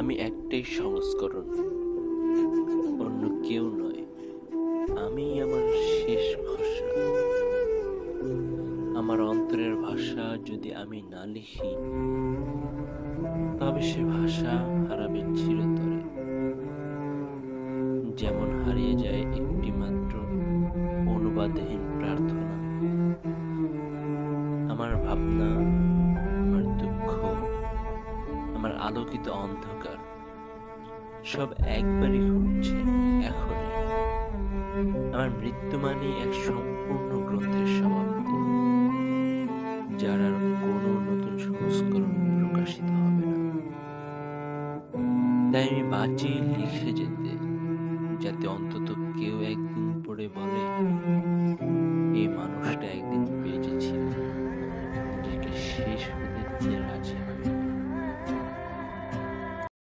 আমি একটাই সংস্করণ, অন্য কেউ নয়। আমি আমার শেষ খসড়া। আমার অন্তরের ভাষা যদি আমি না লিখি, তবে সে ভাষা হারাবে চিরতরে। যেমন হারিয়ে যায় একটি মাত্র অনুবাদহীন প্রার্থনা। আমার ভাবনা, আমার দুঃখ, আমার আলোকিত অন্ধকার সব একবারই ঘটছে এখনই। আমার মৃত্যু মানে এক সম্পূর্ণ গ্রন্থের সমাপ্তি, যার আর কোনো নতুন সংস্করণ প্রকাশিত হবে না। তাই আমি বাঁচি লিখে যেতে, যাতে অন্তত কেউ একদিন পড়ে বলে, এই মানুষটা একদিন বেঁচে ছিল, নিজেকে শেষ হতে